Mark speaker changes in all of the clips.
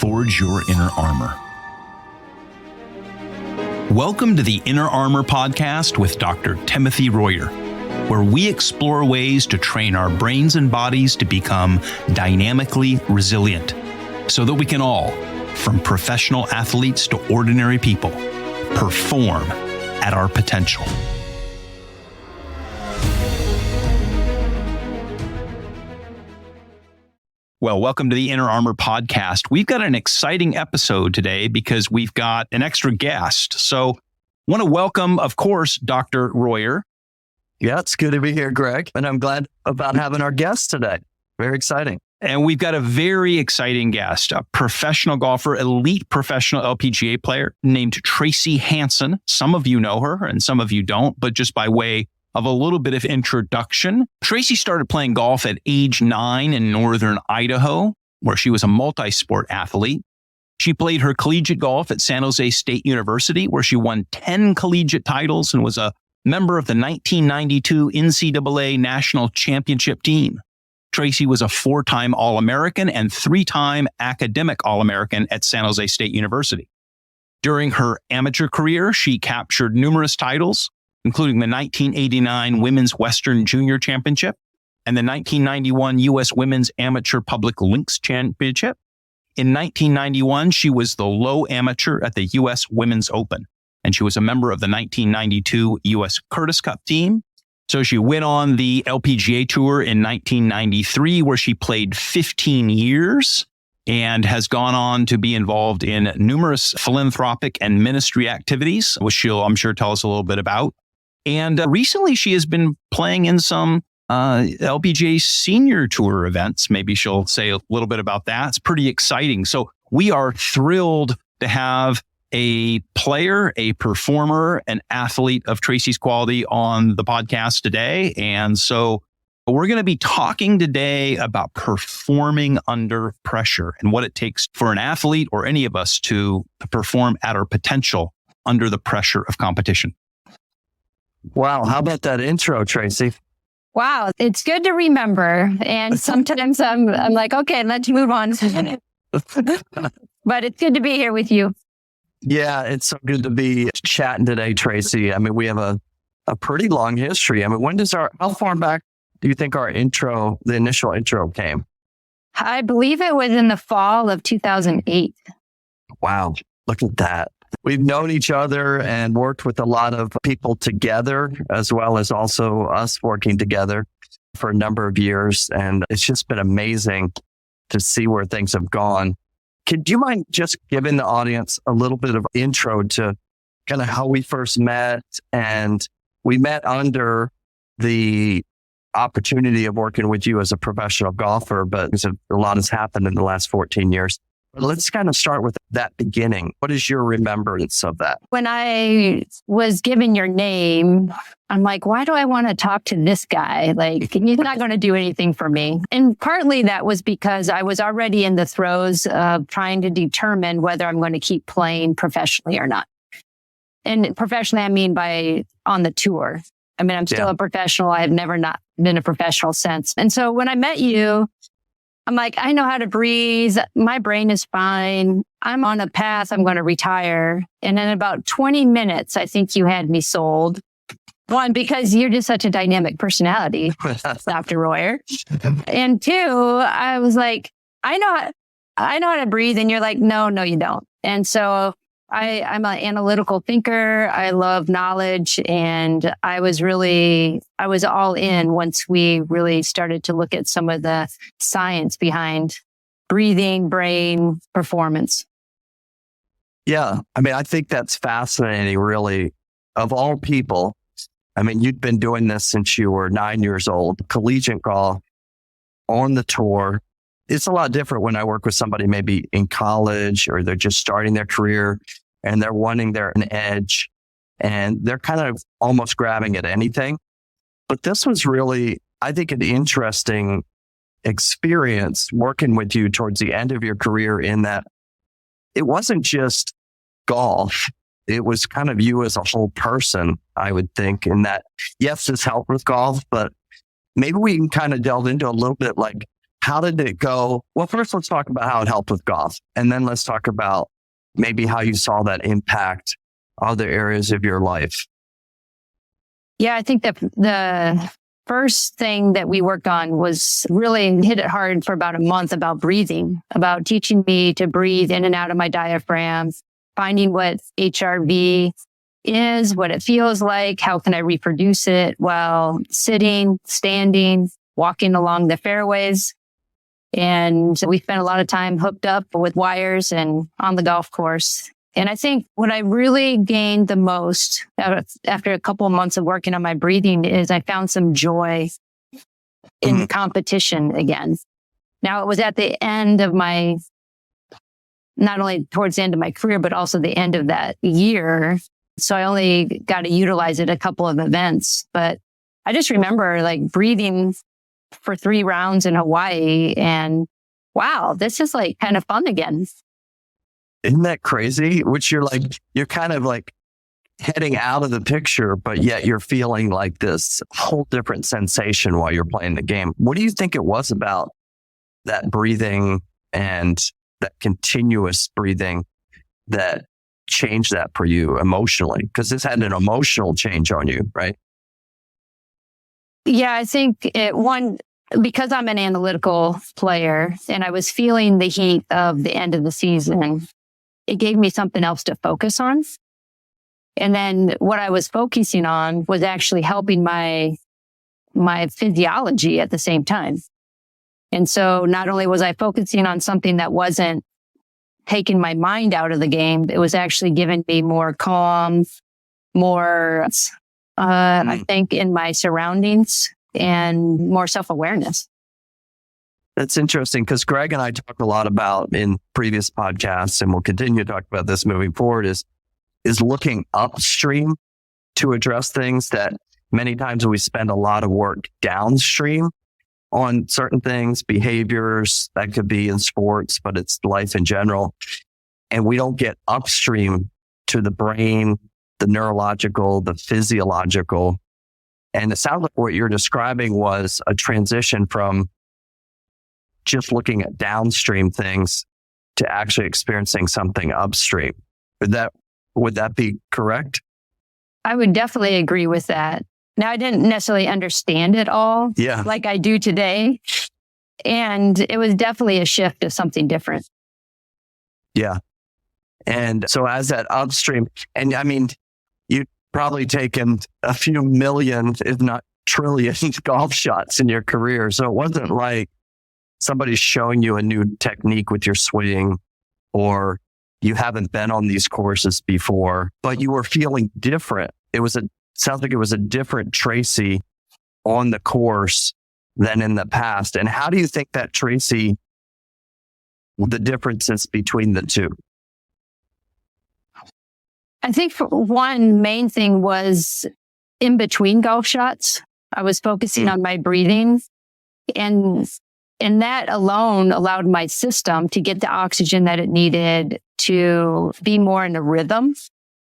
Speaker 1: forge your inner armor. Welcome to the Inner Armor Podcast with Dr. Timothy Royer, where we explore ways to train our brains and bodies to become dynamically resilient so that we can all, from professional athletes to ordinary people, perform at our potential. Well, welcome to the Inner Armor Podcast. We've got an exciting episode today because we've got an extra guest. So I want to welcome, of course, Dr. Royer.
Speaker 2: Yeah, it's good to be here, Greg. And I'm glad about having our guest today. Very exciting.
Speaker 1: And we've got a very exciting guest, a professional golfer, elite professional LPGA player named Tracy Hanson. Some of you know her and some of you don't, but just by way of a little bit of introduction. Tracy started playing golf at age 9 in northern Idaho, where she was a multi-sport athlete. She played her collegiate golf at San Jose State University, where she won 10 collegiate titles and was a member of the 1992 NCAA National Championship team. Tracy was a 4-time All-American and 3-time academic All-American at San Jose State University. During her amateur career, she captured numerous titles, including the 1989 Women's Western Junior Championship and the 1991 U.S. Women's Amateur Public Links Championship. In 1991, she was the low amateur at the U.S. Women's Open, and she was a member of the 1992 U.S. Curtis Cup team. So she went on the LPGA Tour in 1993, where she played 15 years and has gone on to be involved in numerous philanthropic and ministry activities, which she'll, I'm sure, tell us a little bit about. And recently, she has been playing in some LPGA Senior Tour events. Maybe she'll say a little bit about that. It's pretty exciting. So we are thrilled to have a player, a performer, an athlete of Tracy's quality on the podcast today. And so we're going to be talking today about performing under pressure and what it takes for an athlete or any of us to perform at our potential under the pressure of competition.
Speaker 2: Wow. How about that intro, Tracy?
Speaker 3: Wow. It's good to remember. And sometimes I'm like, okay, let's move on. But it's good to be here with you.
Speaker 2: Yeah, it's so good to be chatting today, Tracy. I mean, we have a pretty long history. I mean, how far back do you think the initial intro came?
Speaker 3: I believe it was in the fall of 2008.
Speaker 2: Wow. Look at that. We've known each other and worked with a lot of people together, as well as also us working together for a number of years. And it's just been amazing to see where things have gone. Do you mind just giving the audience a little bit of intro to kind of how we first met? And we met under the opportunity of working with you as a professional golfer, but a lot has happened in the last 14 years. Let's kind of start with that beginning. What is your remembrance of that?
Speaker 3: When I was given your name, I'm like, why do I want to talk to this guy? Like, he's not going to do anything for me. And partly that was because I was already in the throes of trying to determine whether I'm going to keep playing professionally or not. And professionally, I mean by on the tour. I mean, I'm still a professional. I have never not been a professional since. And so when I met you, I'm like, I know how to breathe. My brain is fine. I'm on a path. I'm going to retire. And in about 20 minutes, I think you had me sold. One, because you're just such a dynamic personality, Dr. Royer. And two, I was like, I know how to breathe. And you're like, no, you don't. And so I'm an analytical thinker. I love knowledge. And I was all in once we really started to look at some of the science behind breathing, brain, performance.
Speaker 2: Yeah. I mean, I think that's fascinating, really. Of all people, I mean, you'd been doing this since you were 9 years old, collegiate golf, on the tour. It's a lot different when I work with somebody maybe in college or they're just starting their career and they're wanting an edge and they're kind of almost grabbing at anything. But this was really, I think, an interesting experience working with you towards the end of your career in that it wasn't just golf. It was kind of you as a whole person, I would think, in that, yes, this helped with golf, but maybe we can kind of delve into a little bit like how did it go? Well, first let's talk about how it helped with golf. And then let's talk about maybe how you saw that impact other areas of your life.
Speaker 3: Yeah, I think that the first thing that we worked on was really hit it hard for about a month about breathing, about teaching me to breathe in and out of my diaphragm, finding what HRV is, what it feels like, how can I reproduce it while sitting, standing, walking along the fairways. And we spent a lot of time hooked up with wires and on the golf course. And I think what I really gained the most after a couple of months of working on my breathing is I found some joy in competition again. Now, it was at the end of not only towards the end of my career, but also the end of that year. So I only got to utilize it a couple of events. But I just remember like breathing for 3 rounds in Hawaii and wow, this is like kind of fun again.
Speaker 2: Isn't that crazy? Which you're kind of like heading out of the picture, but yet you're feeling like this whole different sensation while you're playing the game. What do you think it was about that breathing and that continuous breathing that changed that for you emotionally? Because this had an emotional change on you, right?
Speaker 3: Yeah, I think because I'm an analytical player and I was feeling the heat of the end of the season, it gave me something else to focus on. And then what I was focusing on was actually helping my physiology at the same time. And so not only was I focusing on something that wasn't taking my mind out of the game, it was actually giving me more calm, more, I think, in my surroundings and more self-awareness.
Speaker 2: That's interesting because Greg and I talked a lot about in previous podcasts, and we'll continue to talk about this moving forward, is looking upstream to address things that many times we spend a lot of work downstream on certain things, behaviors that could be in sports, but it's life in general. And we don't get upstream to the brain, the neurological, the physiological. And it sounds like what you're describing was a transition from just looking at downstream things to actually experiencing something upstream. Would that be correct?
Speaker 3: I would definitely agree with that. Now, I didn't necessarily understand it all like I do today. And it was definitely a shift of something different.
Speaker 2: Yeah. And so as that upstream, and I mean, you've probably taken a few million, if not trillion golf shots in your career. So it wasn't like somebody's showing you a new technique with your swing, or you haven't been on these courses before, but you were feeling different. Sounds like it was a different Tracy on the course than in the past. And how do you think that Tracy, the differences between the two?
Speaker 3: I think for one main thing was in between golf shots, I was focusing on my breathing, and that alone allowed my system to get the oxygen that it needed to be more in a rhythm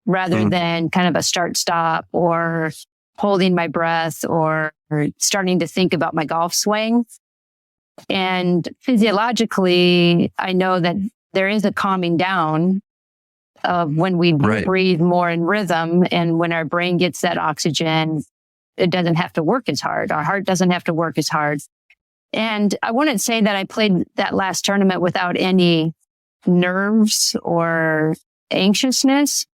Speaker 3: rather than kind of a start-stop or holding my breath or starting to think about my golf swing. And physiologically, I know that there is a calming down of when we breathe more in rhythm, and when our brain gets that oxygen, it doesn't have to work as hard. Our heart doesn't have to work as hard. And I wouldn't say that I played that last tournament without any nerves or anxiousness.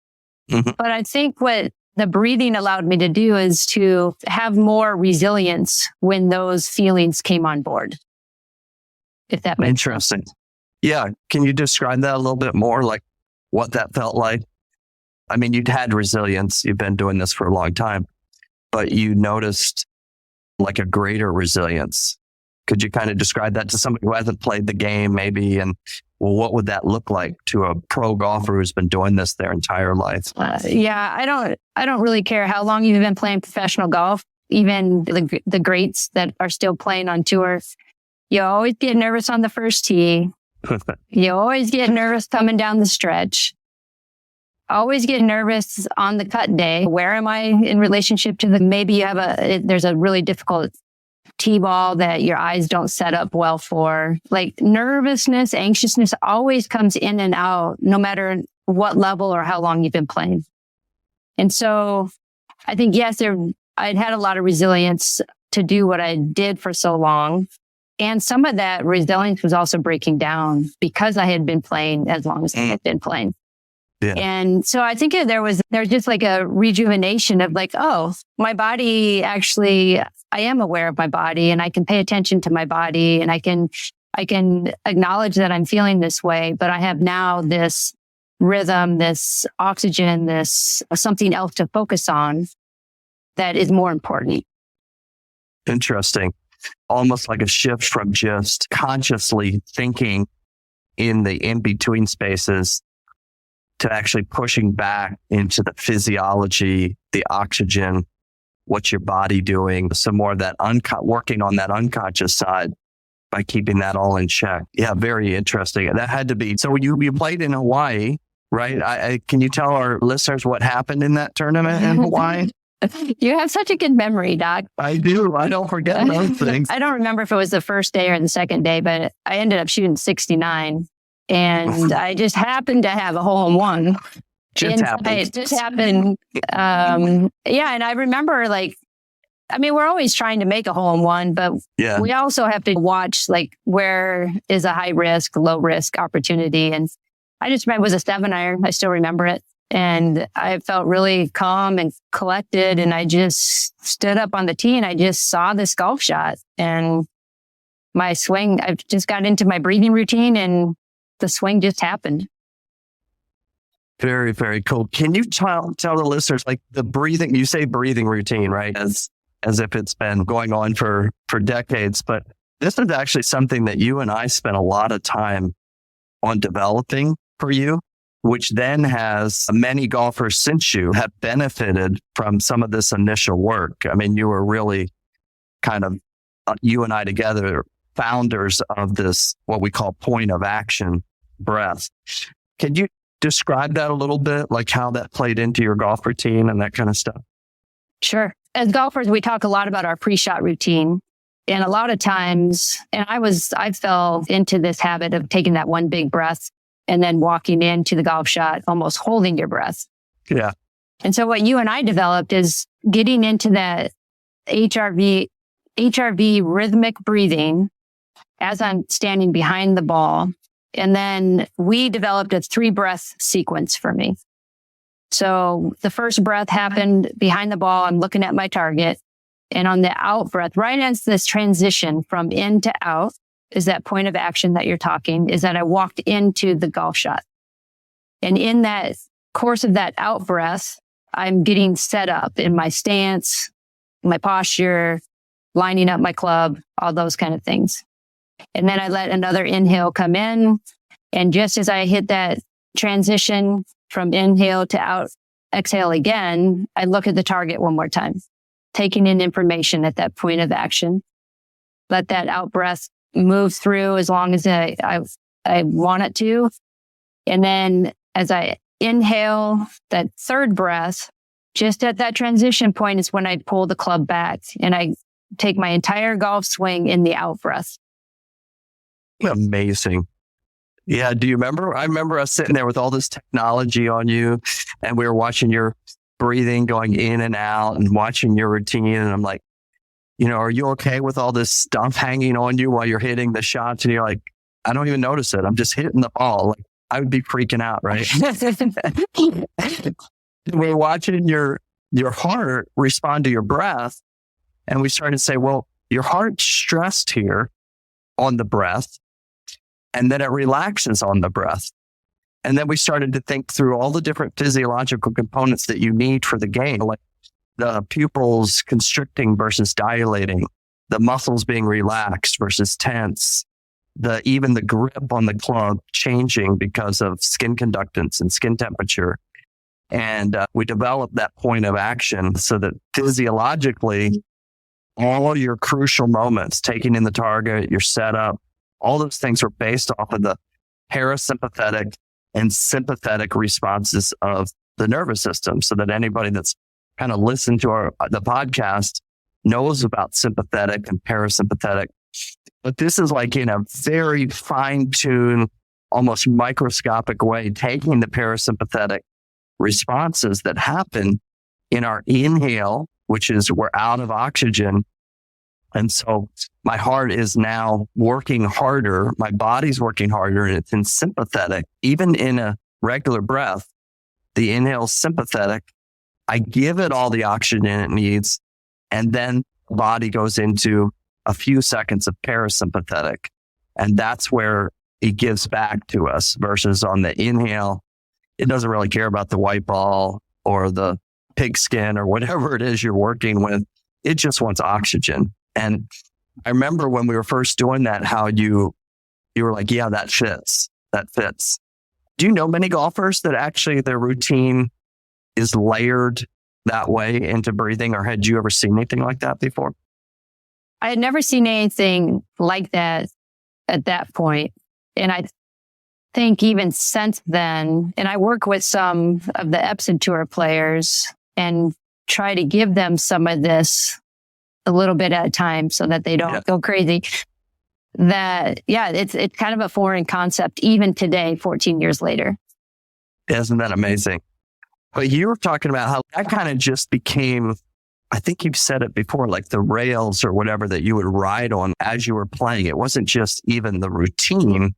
Speaker 3: But I think what the breathing allowed me to do is to have more resilience when those feelings came on board. If that makes
Speaker 2: Interesting. Sense. Yeah. Can you describe that a little bit more, like what that felt like? I mean, you'd had resilience. You've been doing this for a long time, but you noticed like a greater resilience. Could you kind of describe that to somebody who hasn't played the game maybe? And well, what would that look like to a pro golfer who's been doing this their entire life?
Speaker 3: I don't really care how long you've been playing professional golf. Even the greats that are still playing on tour, you always get nervous on the first tee. You always get nervous coming down the stretch. Always get nervous on the cut day. Where am I in relationship to maybe you have there's a really difficult T-ball that your eyes don't set up well for. Like nervousness, anxiousness always comes in and out, no matter what level or how long you've been playing. And so I think, yes, I'd had a lot of resilience to do what I did for so long. And some of that resilience was also breaking down because I had been playing as long as I had been playing.
Speaker 2: Yeah.
Speaker 3: And so I think there was just like a rejuvenation of like, oh, my body actually, I am aware of my body and I can pay attention to my body and I can acknowledge that I'm feeling this way, but I have now this rhythm, this oxygen, this something else to focus on that is more important.
Speaker 2: Interesting. Almost like a shift from just consciously thinking in the in-between spaces to actually pushing back into the physiology, the oxygen, what's your body doing, some more of that working on that unconscious side by keeping that all in check. Yeah, very interesting. That had to be, so you played in Hawaii, right? Can you tell our listeners what happened in that tournament in Hawaii?
Speaker 3: You have such a good memory, Doc.
Speaker 2: I do. I don't forget those things.
Speaker 3: I don't remember if it was the first day or the second day, but I ended up shooting 69. And I just happened to have a hole in one. It just happened. Yeah. And I remember we're always trying to make a hole in one, but we also have to watch where is a high risk, low risk opportunity. And I just remember it was a 7-iron. I still remember it. And I felt really calm and collected. And I just stood up on the tee and I just saw this golf shot and my swing. I just got into my breathing routine and the swing just happened.
Speaker 2: Very, very cool. Can you tell the listeners, the breathing, you say breathing routine, right? As if it's been going on for decades, but this is actually something that you and I spent a lot of time on developing for you, which then has many golfers since you have benefited from some of this initial work. I mean, you were really kind of, you and I together, founders of this, what we call point of action breath. Can you describe that a little bit, like how that played into your golf routine and that kind of stuff?
Speaker 3: Sure. As golfers, we talk a lot about our pre-shot routine. And a lot of times, and I fell into this habit of taking that one big breath and then walking into the golf shot, almost holding your breath.
Speaker 2: Yeah.
Speaker 3: And so what you and I developed is getting into that HRV rhythmic breathing as I'm standing behind the ball. And then we developed a 3-breath sequence for me. So the first breath happened behind the ball. I'm looking at my target. And on the out breath, right as this transition from in to out is that point of action that you're talking, is that I walked into the golf shot. And in that course of that out breath, I'm getting set up in my stance, my posture, lining up my club, all those kind of things. And then I let another inhale come in. And just as I hit that transition from inhale to out, exhale again, I look at the target one more time, taking in information at that point of action. Let that out breath move through as long as I want it to. And then as I inhale that third breath, just at that transition point is when I pull the club back and I take my entire golf swing in the out breath.
Speaker 2: Amazing. Yeah. Do you remember? I remember us sitting there with all this technology on you and we were watching your breathing going in and out and watching your routine. And I'm like, are you okay with all this stuff hanging on you while you're hitting the shots? And you're like, I don't even notice it. I'm just hitting the ball. Like, I would be freaking out, right? We're watching your heart respond to your breath. And we started to say, well, your heart's stressed here on the breath. And then it relaxes on the breath. And then we started to think through all the different physiological components that you need for the game, like the pupils constricting versus dilating, the muscles being relaxed versus tense, even the grip on the club changing because of skin conductance and skin temperature. And we developed that point of action so that physiologically, all your crucial moments, taking in the target, your setup, all those things were based off of the parasympathetic and sympathetic responses of the nervous system, so that anybody that's kind of listened to the podcast knows about sympathetic and parasympathetic. But this is like in a very fine-tuned, almost microscopic way, taking the parasympathetic responses that happen in our inhale, which is we're out of oxygen. And so my heart is now working harder. My body's working harder, and it's in sympathetic. Even in a regular breath, the inhale is sympathetic. I give it all the oxygen it needs, and then the body goes into a few seconds of parasympathetic. And that's where it gives back to us versus on the inhale. It doesn't really care about the white ball or the pigskin or whatever it is you're working with. It just wants oxygen. And I remember when we were first doing that, how you were like, yeah, that fits. That fits. Do you know many golfers that actually their routine is layered that way into breathing, or had you ever seen anything like that before?
Speaker 3: I had never seen anything like that at that point. And I think even since then, and I work with some of the Epson Tour players and try to give them some of this a little bit at a time so that they don't go crazy. It's kind of a foreign concept even today, 14 years later.
Speaker 2: Isn't that amazing? But you were talking about how that kind of just became, I think you've said it before, like the rails or whatever that you would ride on as you were playing. It wasn't just even the routine.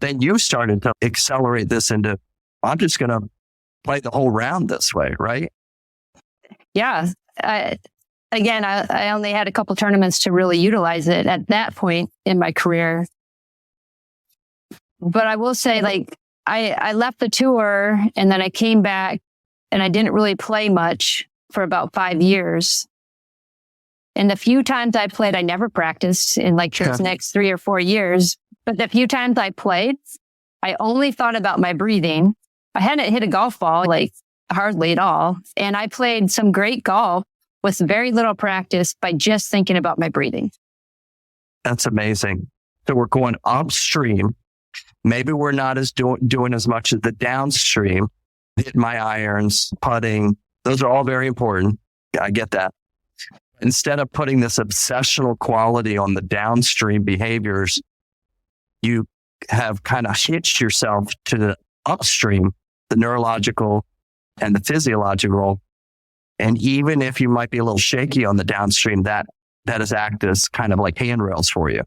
Speaker 2: Then you started to accelerate this into, I'm just going to play the whole round this way, right?
Speaker 3: Yeah. I only had a couple tournaments to really utilize it at that point in my career. But I will say, like, I left the tour and then I came back and I didn't really play much for about 5 years. And the few times I played, I never practiced in like those next 3 or 4 years. But the few times I played, I only thought about my breathing. I hadn't hit a golf ball, like hardly at all. And I played some great golf with very little practice by just thinking about my breathing.
Speaker 2: That's amazing. So we're going upstream. Maybe we're not as doing as much as the downstream. Hit my irons, putting. Those are all very important. I get that. Instead of putting this obsessional quality on the downstream behaviors, you have kind of hitched yourself to the upstream, the neurological and the physiological. And even if you might be a little shaky on the downstream, that has acted as kind of like handrails for you.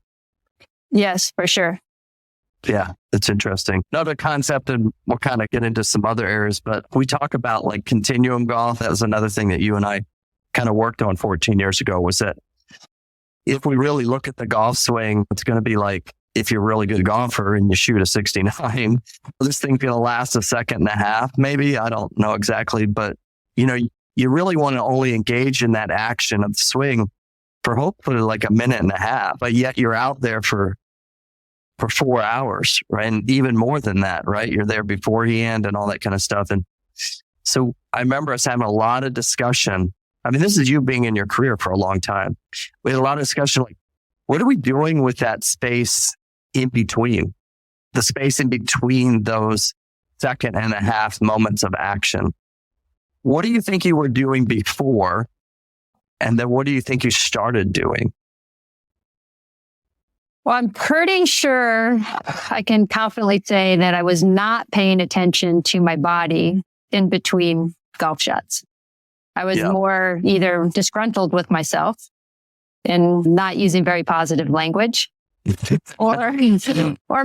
Speaker 3: Yes, for sure.
Speaker 2: Yeah, that's interesting. Another concept, and we'll kind of get into some other areas, but we talk about like continuum golf. That was another thing that you and I kind of worked on 14 years ago, was that if we really look at the golf swing, it's going to be like, if you're a really good golfer and you shoot a 69, this thing's going to last a second and a half, maybe. I don't know exactly, but you really want to only engage in that action of the swing for hopefully like a minute and a half, but yet you're out there for 4 hours, right? And even more than that, right? You're there beforehand and all that kind of stuff. And so I remember us having a lot of discussion. I mean, this is you being in your career for a long time. We had a lot of discussion, like, what are we doing with that space in between? The space in between those second and a half moments of action. What do you think you were doing before? And then what do you think you started doing?
Speaker 3: Well, I'm pretty sure I can confidently say that I was not paying attention to my body in between golf shots. I was more either disgruntled with myself and not using very positive language, or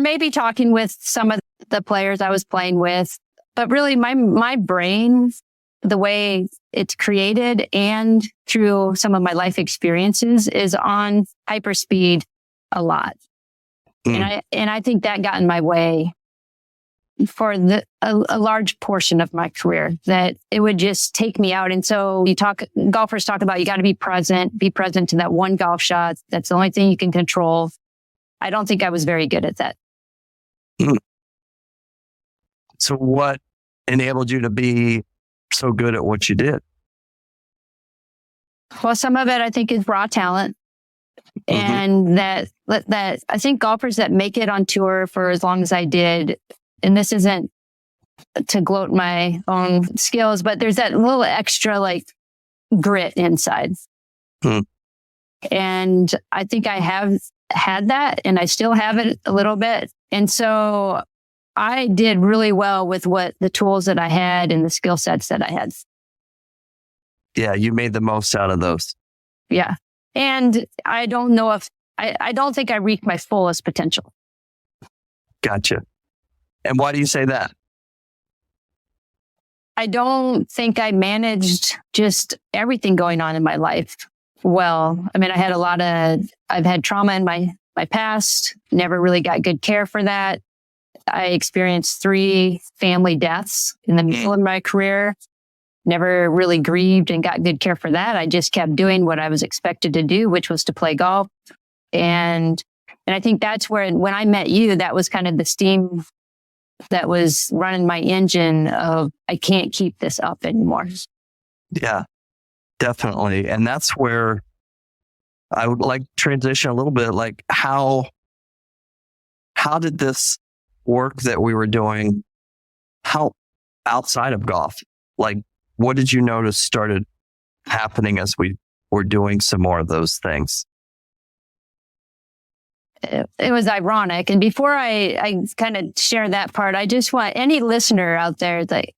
Speaker 3: maybe talking with some of the players I was playing with. But really, my brain, the way it's created and through some of my life experiences, is on hyperspeed a lot. And I think that got in my way for a large portion of my career, that it would just take me out. And so golfers talk about, you got to be present to that one golf shot. That's the only thing you can control. I don't think I was very good at that.
Speaker 2: So what enabled you to be so good at what you did?
Speaker 3: Well, some of it I think is raw talent. And that I think golfers that make it on tour for as long as I did, and this isn't to gloat my own skills, but there's that little extra like grit inside.
Speaker 2: Hmm.
Speaker 3: And I think I have had that, and I still have it a little bit. And so I did really well with what the tools that I had and the skill sets that I had.
Speaker 2: Yeah, you made the most out of those.
Speaker 3: Yeah. And I don't know if, I don't think I reached my fullest potential.
Speaker 2: Gotcha. And why do you say that?
Speaker 3: I don't think I managed just everything going on in my life well. I mean, I've had trauma in my past, never really got good care for that. I experienced 3 family deaths in the middle of my career, never really grieved and got good care for that. I just kept doing what I was expected to do, which was to play golf. And I think that's where, when I met you, that was kind of the steam that was running my engine of, I can't keep this up anymore.
Speaker 2: Yeah, definitely. And that's where I would like to transition a little bit. Like how did this work that we were doing help outside of golf? Like, what did you notice started happening as we were doing some more of those things?
Speaker 3: It was ironic. And before I kind of share that part, I just want any listener out there that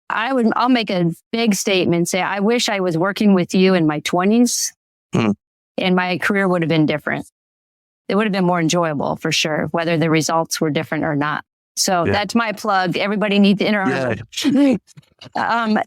Speaker 3: I'll make a big statement and say, I wish I was working with you in my 20s and my career would have been different. It would have been more enjoyable for sure, whether the results were different or not. So that's my plug. Everybody needs to interact. Yeah.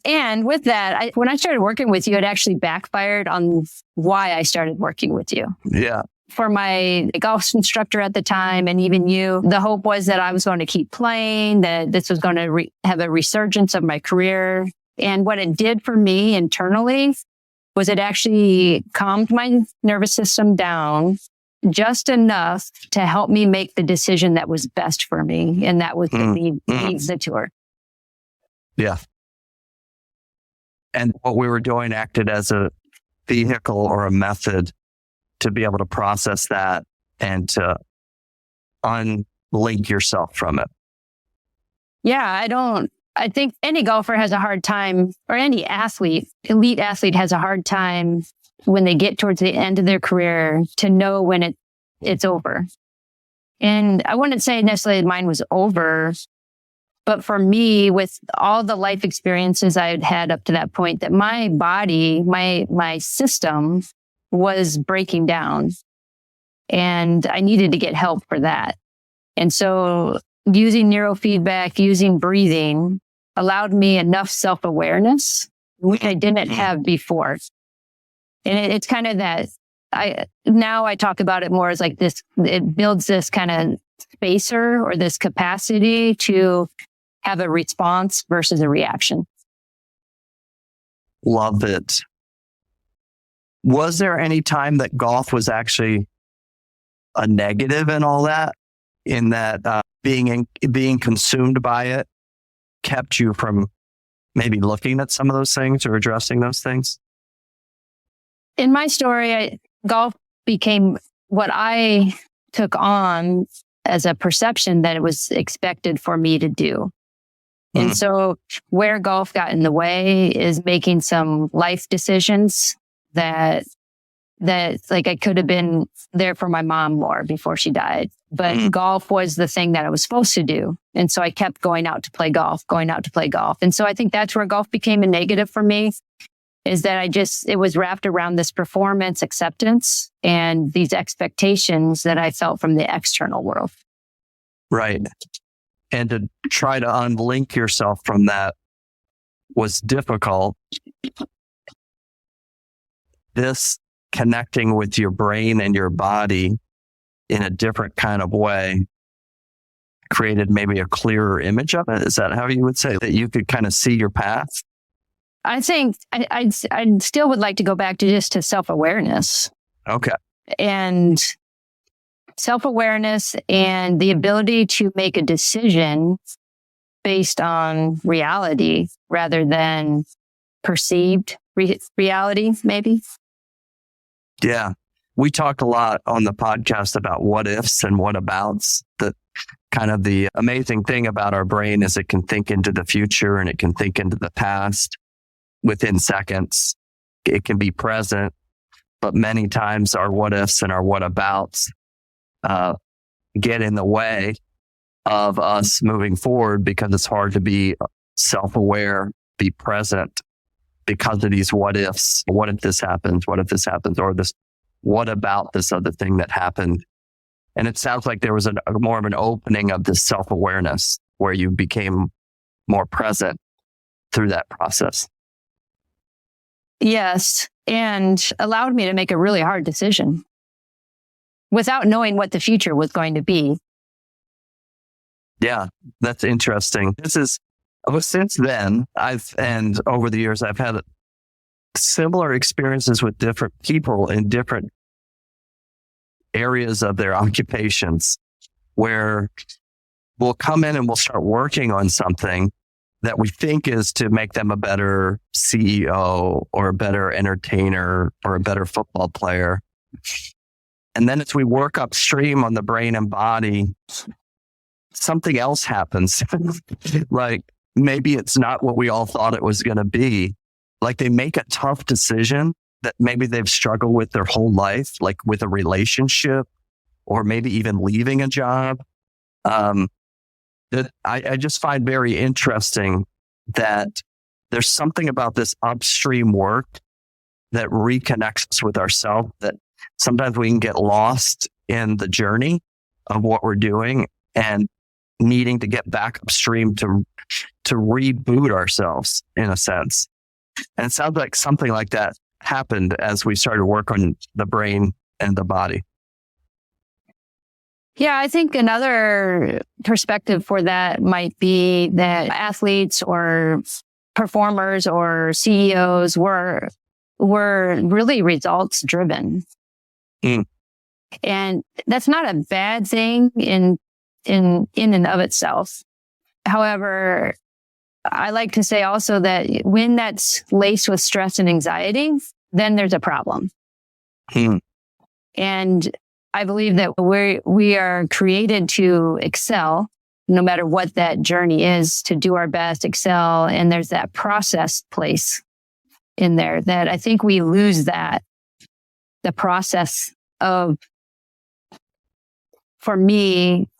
Speaker 3: And with that, when I started working with you, it actually backfired on why I started working with you.
Speaker 2: Yeah.
Speaker 3: For my golf instructor at the time, and even you, the hope was that I was going to keep playing, that this was going to have a resurgence of my career. And what it did for me internally was it actually calmed my nervous system down just enough to help me make the decision that was best for me. And that was to leave the tour.
Speaker 2: Yeah. And what we were doing acted as a vehicle or a method to be able to process that and to unlink yourself from it.
Speaker 3: Yeah, I think any golfer has a hard time, or any elite athlete has a hard time when they get towards the end of their career to know when it's over. And I wouldn't say necessarily mine was over, but for me, with all the life experiences I had had up to that point, that my body, my system was breaking down, and I needed to get help for that. And so using neurofeedback, using breathing allowed me enough self-awareness, which I didn't have before. And it's kind of that now I talk about it more as like this, it builds this kind of spacer or this capacity to have a response versus a reaction.
Speaker 2: Love it. Was there any time that golf was actually a negative in all that? In that being consumed by it kept you from maybe looking at some of those things or addressing those things?
Speaker 3: In my story, golf became what I took on as a perception that it was expected for me to do. And so where golf got in the way is making some life decisions that like I could have been there for my mom more before she died. But golf was the thing that I was supposed to do. And so I kept going out to play golf. And so I think that's where golf became a negative for me, is that it was wrapped around this performance acceptance and these expectations that I felt from the external world.
Speaker 2: Right. And to try to unlink yourself from that was difficult. This connecting with your brain and your body in a different kind of way created maybe a clearer image of it. Is that how you would say that you could kind of see your path?
Speaker 3: I think I still would like to go back to just to self-awareness.
Speaker 2: Okay.
Speaker 3: And self-awareness and the ability to make a decision based on reality rather than perceived reality, maybe.
Speaker 2: Yeah. We talk a lot on the podcast about what ifs and what abouts. The amazing thing about our brain is it can think into the future and it can think into the past within seconds. It can be present but many times our what ifs and our what abouts get in the way of us moving forward because it's hard to be self-aware, be present because of these what ifs. What if this happens? What if this happens? Or this, what about this other thing that happened? And it sounds like there was more of an opening of this self-awareness where you became more present through that process.
Speaker 3: Yes. And allowed me to make a really hard decision without knowing what the future was going to be.
Speaker 2: Yeah, that's interesting. Since then, and over the years, I've had similar experiences with different people in different areas of their occupations where we'll come in and we'll start working on something that we think is to make them a better CEO or a better entertainer or a better football player. And then as we work upstream on the brain and body, something else happens. Like maybe it's not what we all thought it was going to be. Like they make a tough decision that maybe they've struggled with their whole life, like with a relationship or maybe even leaving a job. That I just find very interesting that there's something about this upstream work that reconnects us with ourselves, that sometimes we can get lost in the journey of what we're doing and needing to get back upstream to reboot ourselves in a sense. And it sounds like something like that happened as we started work on the brain and the body.
Speaker 3: Yeah, I think another perspective for that might be that athletes or performers or CEOs were really results driven. And that's not a bad thing in and of itself. However, I like to say also that when that's laced with stress and anxiety, then there's a problem. And I believe that we are created to excel, no matter what that journey is, to do our best, excel. And there's that process place in there that I think we lose that, the process of, for me,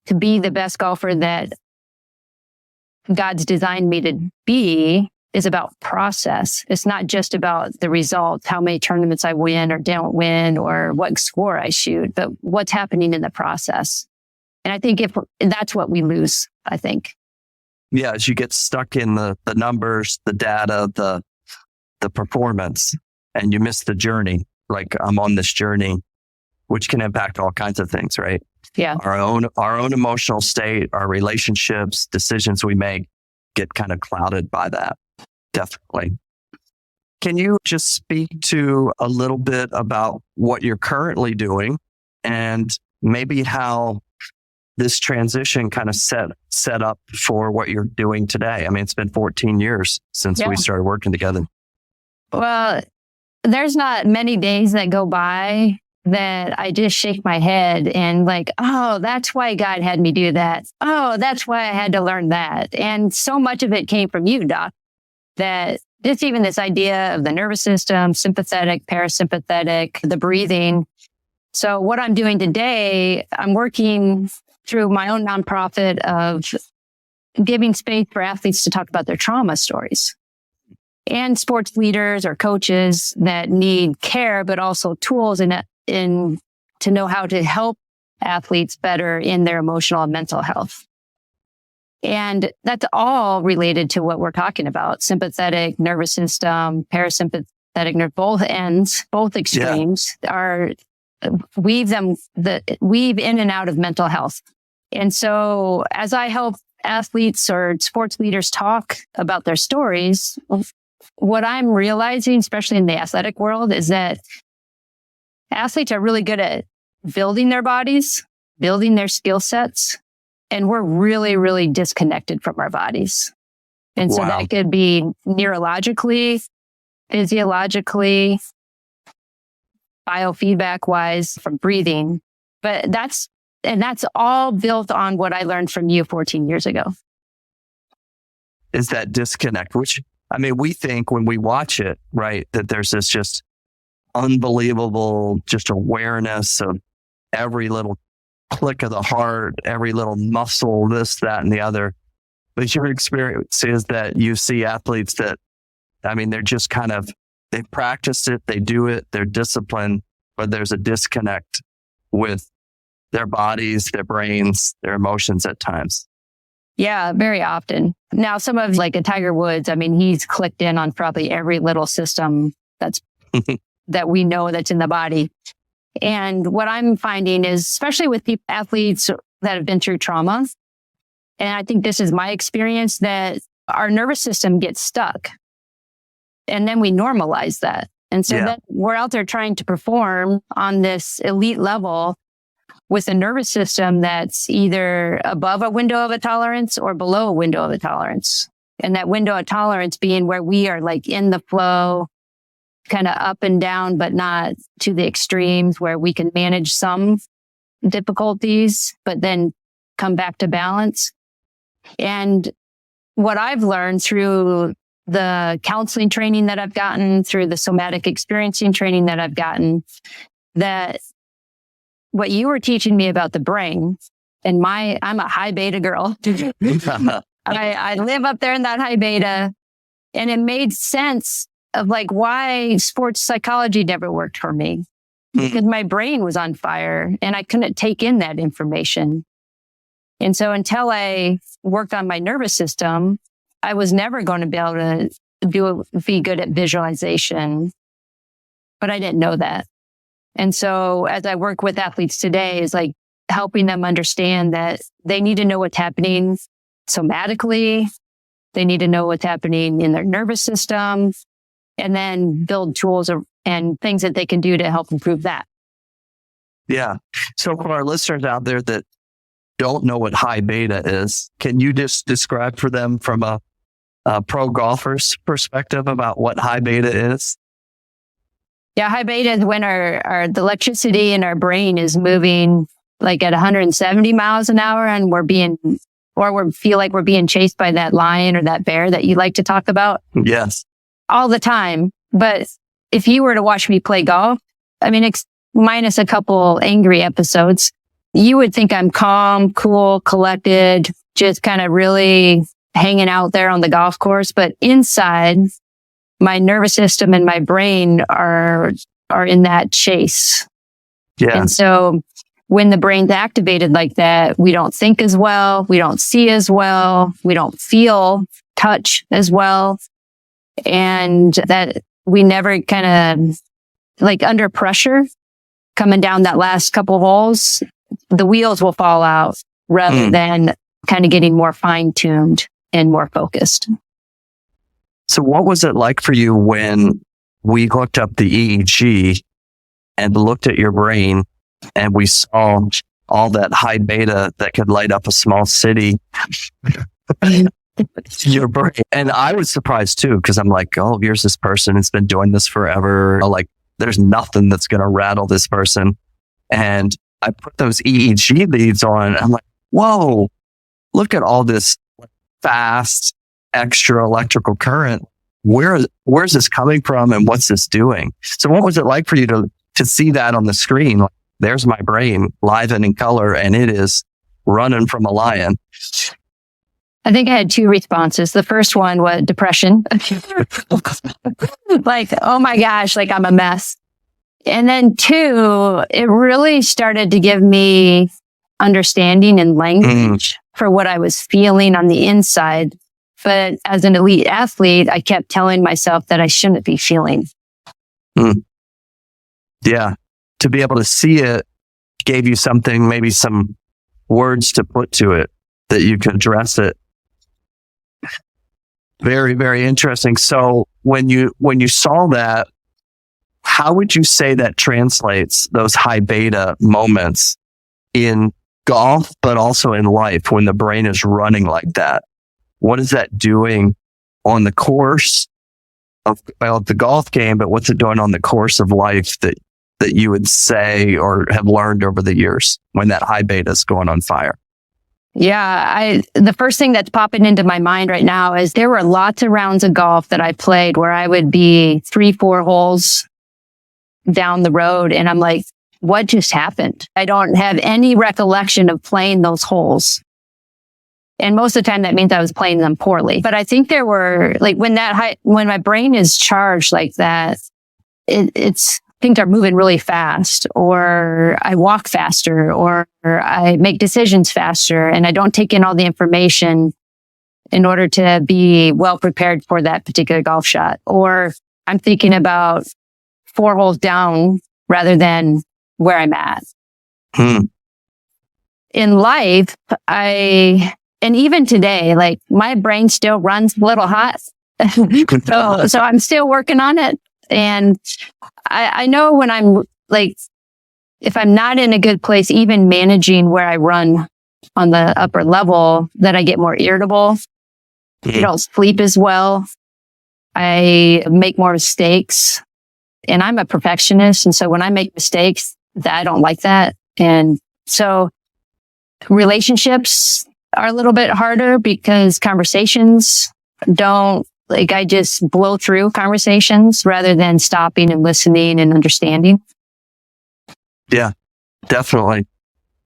Speaker 3: to be the best golfer that God's designed me to be is about process. It's not just about the results, how many tournaments I win or don't win or what score I shoot, but what's happening in the process. And I think that's what we lose, I think.
Speaker 2: Yeah, as you get stuck in the numbers, the data, the performance, and you miss the journey. Like I'm on this journey, which can impact all kinds of things, right?
Speaker 3: Yeah.
Speaker 2: Our own emotional state, our relationships, decisions we make get kind of clouded by that. Definitely. Can you just speak to a little bit about what you're currently doing and maybe how this transition kind of set up for what you're doing today? I mean, it's been 14 years since we started working together.
Speaker 3: Well, there's not many days that go by that I just shake my head and like, oh, that's why God had me do that. Oh, that's why I had to learn that. And so much of it came from you, Doc, that just even this idea of the nervous system, sympathetic, parasympathetic, the breathing. So what I'm doing today, I'm working through my own nonprofit of giving space for athletes to talk about their trauma stories, and sports leaders or coaches that need care, but also tools in to know how to help athletes better in their emotional and mental health. And that's all related to what we're talking about. Sympathetic, nervous system, parasympathetic, both ends, both extremes are weave in and out of mental health. And so as I help athletes or sports leaders talk about their stories, what I'm realizing, especially in the athletic world, is that athletes are really good at building their bodies, building their skill sets, and we're really, really disconnected from our bodies. And so that could be neurologically, physiologically, biofeedback wise from breathing. But that's all built on what I learned from you 14 years ago.
Speaker 2: Is that disconnect, which, I mean, we think when we watch it, right, that there's this just unbelievable just awareness of every little click of the heart, every little muscle, this, that, and the other. But your experience is that you see athletes that, I mean, they're just kind of, they've practiced it, they do it, they're disciplined, but there's a disconnect with their bodies, their brains, their emotions at times.
Speaker 3: Yeah, very often. Now, some of like a Tiger Woods, I mean, he's clicked in on probably every little system that's that we know that's in the body. And what I'm finding is, especially with athletes that have been through trauma, and I think this is my experience, that our nervous system gets stuck. And then we normalize that. And so then we're out there trying to perform on this elite level with a nervous system that's either above a window of a tolerance or below a window of a tolerance. And that window of tolerance being where we are like in the flow, kind of up and down, but not to the extremes, where we can manage some difficulties, but then come back to balance. And what I've learned through the counseling training that I've gotten, through the somatic experiencing training that I've gotten, that what you were teaching me about the brain, and I'm a high beta girl. I live up there in that high beta, and it made sense of like why sports psychology never worked for me, because my brain was on fire and I couldn't take in that information. And so until I worked on my nervous system, I was never going to be able to be good at visualization, but I didn't know that. And so as I work with athletes today, is like helping them understand that they need to know what's happening somatically. They need to know what's happening in their nervous system, and then build tools and things that they can do to help improve that.
Speaker 2: Yeah. So for our listeners out there that don't know what high beta is, can you just describe for them from a pro golfer's perspective about what high beta is?
Speaker 3: Yeah, high beta is when the electricity in our brain is moving like at 170 miles an hour, and we feel like we're being chased by that lion or that bear that you like to talk about.
Speaker 2: Yes.
Speaker 3: All the time. But if you were to watch me play golf, I mean, minus a couple angry episodes, you would think I'm calm, cool, collected, just kind of really hanging out there on the golf course. But inside, my nervous system and my brain are in that chase.
Speaker 2: Yeah.
Speaker 3: And so when the brain's activated like that, we don't think as well, we don't see as well, we don't feel touch as well. And that we never kind of, like under pressure, coming down that last couple holes, the wheels will fall out rather than kind of getting more fine-tuned and more focused.
Speaker 2: So what was it like for you when we hooked up the EEG and looked at your brain and we saw all that high beta that could light up a small city? Your brain. And I was surprised too, because I'm like, oh, here's this person. It's been doing this forever. Like, there's nothing that's going to rattle this person. And I put those EEG leads on. I'm like, whoa, look at all this fast extra electrical current. Where's this coming from, and what's this doing? So what was it like for you to see that on the screen? Like, there's my brain live and in color, and it is running from a lion.
Speaker 3: I think I had two responses. The first one was depression. Like, oh my gosh, like I'm a mess. And then two, it really started to give me understanding and language for what I was feeling on the inside. But as an elite athlete, I kept telling myself that I shouldn't be feeling.
Speaker 2: Yeah. To be able to see it gave you something, maybe some words to put to it that you could address it. Very, very interesting. So when you saw that, how would you say that translates those high beta moments in golf, but also in life when the brain is running like that? What is that doing on the course of the golf game, but what's it doing on the course of life that you would say or have learned over the years when that high beta is going on fire?
Speaker 3: Yeah, the first thing that's popping into my mind right now is there were lots of rounds of golf that I played where I would be 3-4 holes down the road and I'm like, what just happened? I don't have any recollection of playing those holes. And most of the time that means I was playing them poorly. But I think there were like when my brain is charged like that, it's things are moving really fast, or I walk faster, or I make decisions faster, and I don't take in all the information in order to be well prepared for that particular golf shot. Or I'm thinking about 4 holes down rather than where I'm at. In life, and even today, like my brain still runs a little hot. So I'm still working on it. And I know when I'm like, if I'm not in a good place, even managing where I run on the upper level, that I get more irritable. I don't sleep as well. I make more mistakes, and I'm a perfectionist. And so when I make mistakes, I don't like that. And so relationships are a little bit harder because conversations don't, like I just blow through conversations rather than stopping and listening and understanding.
Speaker 2: Yeah, definitely.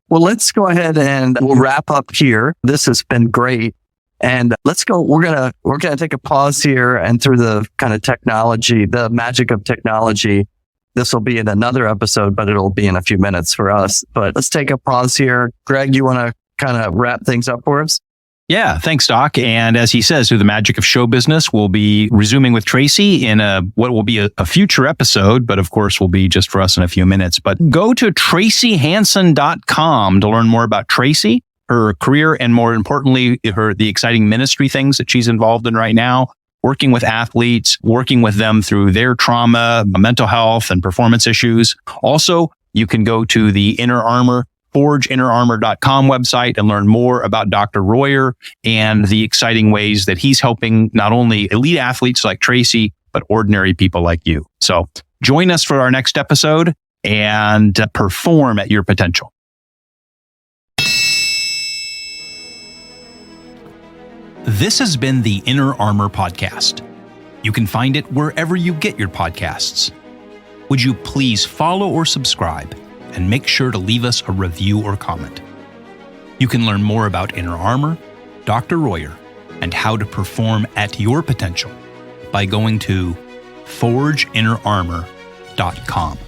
Speaker 2: Well, let's go ahead and we'll wrap up here. This has been great. And let's go. We're gonna take a pause here, and through the kind of technology, the magic of technology, this will be in another episode, but it'll be in a few minutes for us. But let's take a pause here. Greg, you want to kind of wrap things up for us?
Speaker 1: Yeah, thanks, Doc. And as he says, through the magic of show business, we'll be resuming with Tracy in what will be a future episode, but of course will be just for us in a few minutes. But go to tracyhanson.com to learn more about Tracy, her career, and more importantly, the exciting ministry things that she's involved in right now, working with athletes, working with them through their trauma, mental health, and performance issues. Also, you can go to the Inner Armor, forgeinnerarmor.com website and learn more about Dr. Royer and the exciting ways that he's helping not only elite athletes like Tracy, but ordinary people like you. So join us for our next episode and perform at your potential. This has been the Inner Armor Podcast. You can find it wherever you get your podcasts. Would you please follow or subscribe, and make sure to leave us a review or comment. You can learn more about Inner Armor, Dr. Royer, and how to perform at your potential by going to forgeinnerarmor.com.